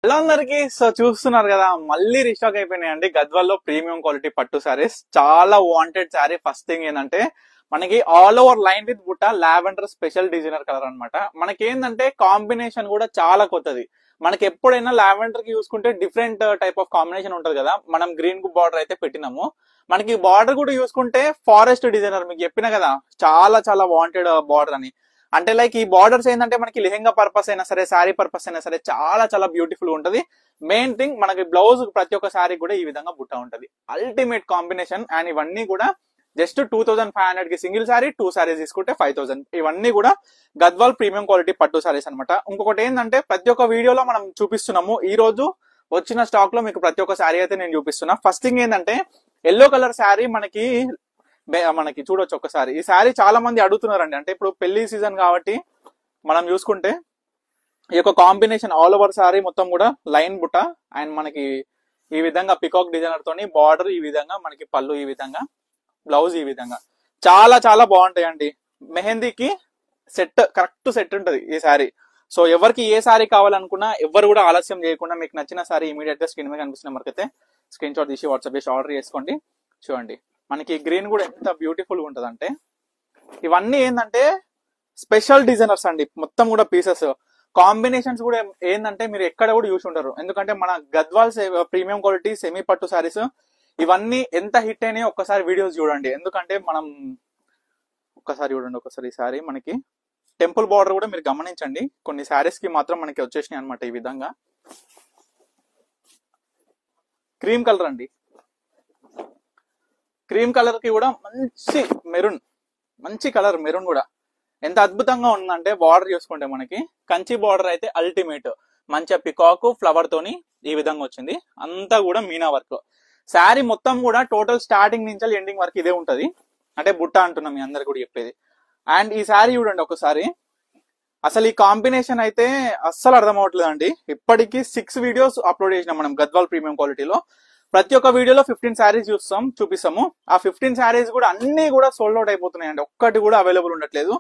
Hello అందరికి. So చూస్తున్నారు కదా, మళ్ళీ రీస్టాక్ అయిపోయినాయండి గద్వాల్లో ప్రీమియం క్వాలిటీ పట్టు సారీస్. చాలా వాంటెడ్ సారీ. ఫస్ట్ థింగ్ ఏంటంటే మనకి ఆల్ ఓవర్ లైన్ విత్ బుట్ట లావెండర్ స్పెషల్ డిజైనర్ కలర్ అనమాట. మనకి ఏంటంటే కాంబినేషన్ కూడా చాలా కొత్తది. మనకి ఎప్పుడైనా లావెండర్ కి చూసుకుంటే డిఫరెంట్ టైప్ ఆఫ్ కాంబినేషన్ ఉంటది కదా. మనం గ్రీన్ కు బార్డర్ అయితే పెట్టినాము. మనకి బార్డర్ కూడా చూసుకుంటే ఫారెస్ట్ డిజైనర్, మీకు చెప్పిన కదా చాలా చాలా వాంటెడ్ బార్డర్ అని. అంటే లైక్ ఈ బార్డర్స్ ఏంటంటే మనకి లెహెంగా పర్పస్ అయినా సరే, శారీ పర్పస్ అయినా సరే చాలా చాలా బ్యూటిఫుల్ ఉంటది. మెయిన్ థింగ్ మనకి బ్లౌజ్ ప్రతి ఒక్క శారీ కూడా ఈ విధంగా బుట్ట ఉంటది. Ultimate combination. అండ్ ఇవన్నీ కూడా జస్ట్ 2500 కి సింగిల్ శారీ, 2 శారీస్ తీసుకుంటే 5000. ఇవన్నీ కూడా గద్వాల్ ప్రీమియం క్వాలిటీ పట్టు శారీస్ అనమాట. ఇంకొకటి ఏంటంటే ప్రతి ఒక్క వీడియోలో మనం చూపిస్తున్నాము. ఈ రోజు వచ్చిన స్టాక్ లో మీకు ప్రతి ఒక్క శారీ అయితే నేను చూపిస్తున్నా. ఫస్ట్ థింగ్ ఏంటంటే ఎల్లో కలర్ శారీ మనకి చూడొచ్చు ఒకసారి. ఈ శారీ చాలా మంది అడుగుతున్నారండి. అంటే ఇప్పుడు పెళ్లి సీజన్ కాబట్టి మనం చూసుకుంటే ఈ యొక్క కాంబినేషన్ ఆల్ ఓవర్ శారీ మొత్తం కూడా లైన్ బుట్ట అండ్ మనకి ఈ విధంగా పికాక్ డిజైనర్ తోని బార్డర్, ఈ విధంగా మనకి పళ్ళు, ఈ విధంగా బ్లౌజ్, ఈ విధంగా చాలా చాలా బాగుంటాయండి. మెహందీకి కరెక్ట్ సెట్ ఉంటది ఈ శారీ. సో ఎవరికి ఏ శారీ కావాలనుకున్నా ఎవరు కూడా ఆలస్యం చేయకుండా మీకు నచ్చిన శారీ ఇమీడియట్ గా స్క్రీన్ మీద కనిపిస్తున్న మనకైతే స్క్రీన్ షాట్ తీసి వాట్సాప్ చేసి ఆర్డర్ చేసుకోండి. చూడండి మనకి గ్రీన్ కూడా ఎంత బ్యూటిఫుల్ గా ఉంటది అంటే, ఇవన్నీ ఏంటంటే స్పెషల్ డిజైనర్స్ అండి. మొత్తం కూడా పీసెస్ కాంబినేషన్స్ కూడా ఏంటంటే మీరు ఎక్కడ కూడా చూసి ఉంటారు. ఎందుకంటే మన గద్వాల్ ప్రీమియం క్వాలిటీ సెమీ పట్టు సారీస్ ఇవన్నీ ఎంత హిట్ అయినాయో ఒక్కసారి వీడియోస్ చూడండి. ఎందుకంటే మనం ఒక్కసారి ఈ సారీ మనకి టెంపుల్ బార్డర్ కూడా మీరు గమనించండి. కొన్ని శారీస్ కి మాత్రం మనకి వచ్చేసినాయి అనమాట. ఈ విధంగా క్రీమ్ కలర్ అండి. క్రీమ్ కలర్ కి కూడా మంచి మెరూన్, మంచి కలర్ మెరూన్ కూడా ఎంత అద్భుతంగా ఉందంటే బార్డర్ చూసుకుంటే మనకి కంచి బార్డర్ అయితే అల్టిమేట్. మంచిగా పికాక్ ఫ్లవర్ తోని ఈ విధంగా వచ్చింది. అంతా కూడా మీనా వర్క్. శారీ మొత్తం కూడా టోటల్ స్టార్టింగ్ నుంచి ఎండింగ్ వరకు ఇదే ఉంటది. అంటే బుట్ట అంటున్నాం మీ అందరు కూడా చెప్పేది. అండ్ ఈ శారీ చూడండి ఒకసారి. అసలు ఈ కాంబినేషన్ అయితే అస్సలు అర్థం అవ్వట్లేదు అండి. ఇప్పటికీ 6 వీడియోస్ అప్లోడ్ చేసినాం మనం గద్వాల్ ప్రీమియం క్వాలిటీలో. ప్రతి ఒక్క వీడియోలో 15 శారీస్ చూపిస్తాము. ఆ 15 శారీస్ కూడా అన్ని కూడా సోల్డ్ అవుట్ అయిపోతున్నాయి అండి. ఒక్కటి కూడా అవైలబుల్ ఉండట్లేదు.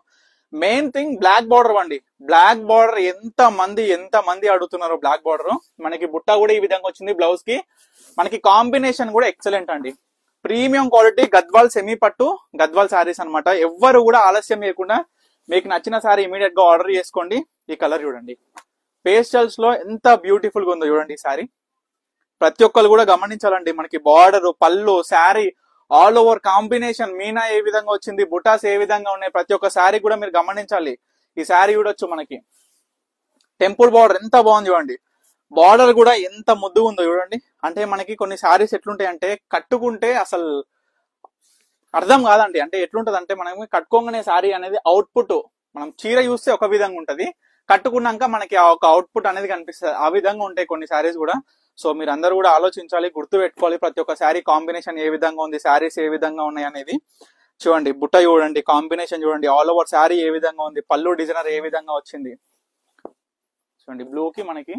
మెయిన్ థింగ్ బ్లాక్ బార్డర్ అండి. బ్లాక్ బార్డర్ ఎంత మంది అడుగుతున్నారు. బ్లాక్ బార్డర్ మనకి బుట్ట కూడా ఈ విధంగా వచ్చింది. బ్లౌజ్ కి మనకి కాంబినేషన్ కూడా ఎక్సలెంట్ అండి. ప్రీమియం క్వాలిటీ గద్వాల్ సెమీ పట్టు గద్వాల్ శారీస్ అనమాట. ఎవ్వరు కూడా ఆలస్యం చేయకుండా మీకు నచ్చిన శారీ ఇమీడియట్ గా ఆర్డర్ చేసుకోండి. ఈ కలర్ చూడండి, పేస్టల్స్ లో ఎంత బ్యూటిఫుల్ గా ఉందో చూడండి ఈ శారీ. ప్రతి ఒక్కరు కూడా గమనించాలండి. మనకి బార్డర్, పళ్ళు, శారీ ఆల్ ఓవర్ కాంబినేషన్, మీనా ఏ విధంగా వచ్చింది, బుటాస్ ఏ విధంగా ఉన్నాయి, ప్రతి ఒక్క శారీ కూడా మీరు గమనించాలి. ఈ శారీ చూడొచ్చు. మనకి టెంపుల్ బార్డర్ ఎంత బాగుంది చూడండి. బార్డర్ కూడా ఎంత ముద్దుగా ఉందో చూడండి. అంటే మనకి కొన్ని శారీస్ ఎట్లుంటాయి అంటే కట్టుకుంటే అసలు అర్థం కాదండి. అంటే ఎట్లుంటది అంటే మనం కట్టుకోగానే శారీ అనేది అవుట్పుట్, మనం చీర చూస్తే ఒక విధంగా ఉంటది, కట్టుకున్నాక మనకి ఆ ఒక అవుట్పుట్ అనేది కనిపిస్తుంది. ఆ విధంగా ఉంటాయి కొన్ని శారీస్ కూడా. సో మీరు అందరూ కూడా ఆలోచించాలి, గుర్తు పెట్టుకోవాలి ప్రతి ఒక్క శారీ కాంబినేషన్ ఏ విధంగా ఉంది, శారీస్ ఏ విధంగా ఉన్నాయి అనేది. చూడండి బుట్ట చూడండి, కాంబినేషన్ చూడండి, ఆల్ ఓవర్ శారీ ఏ విధంగా ఉంది, పళ్ళు డిజైనర్ ఏ విధంగా వచ్చింది చూడండి. బ్లూ కి మనకి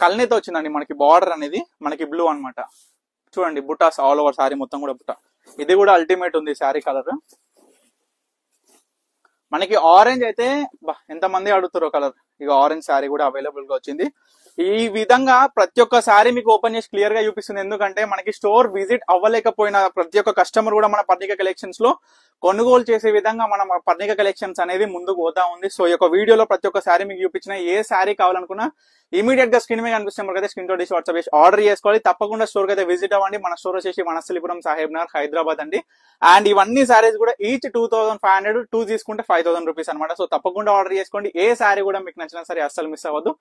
కల్నేతో వచ్చిందండి మనకి బార్డర్ అనేది, మనకి బ్లూ అన్నమాట. చూడండి బుట్టాస్ ఆల్ ఓవర్ శారీ మొత్తం కూడా బుట్ట. ఇది కూడా అల్టిమేట్ ఉంది శారీ కలర్. మనకి ఆరెంజ్ అయితే ఎంత మంది అడుగుతారో కలర్. ఇక ఆరెంజ్ శారీ కూడా అవైలబుల్ గా వచ్చింది. ఈ విధంగా ప్రతి ఒక్క శారీ మీకు ఓపెన్ చేసి క్లియర్ గా చూపిస్తుంది. ఎందుకంటే మనకి స్టోర్ విజిట్ అవ్వలేకపోయిన ప్రతి ఒక్క కస్టమర్ కూడా మన పర్ణిక కలెక్షన్స్ లో కొనుగోలు చేసే విధంగా మన పర్ణిక కలెక్షన్స్ అనేది ముందుకు పోతా ఉంది. సో ఈ యొక్క వీడియోలో ప్రతి ఒక్క శారీ మీకు చూపించిన ఏ శారీ కావాలనుకున్నా ఇమీడియట్ గా స్క్రీన్ మీద కనిపిస్తే మనకైతే స్క్రీన్ షాట్ తీసి వాట్సాప్ చేసి ఆర్డర్ చేసుకోవాలి. తప్పకుండా స్టోర్ కి అయితే విజిట్ అవ్వండి. మన స్టోర్ వచ్చేసి వనస్థలిపురం, సాహెబ్ నగర్, హైదరాబాద్ అండి. అండ్ ఇవన్నీ శారీస్ కూడా ఈచ్ 2500, 2 తీసుకుంటే 5000 రూపీస్ అనమాట. సో తప్పకుండా ఆర్డర్ చేసుకోండి. ఏ శారీ కూడా మీకు నచ్చిన సరే అస్సలు మిస్ అవ్వద్దు.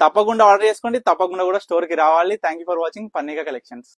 తప్పకుండా ఆర్డర్ చేసుకోండి. తప్పకుండా కూడా స్టోర్ కి రావాలి. Thank you for watching Parnika collections.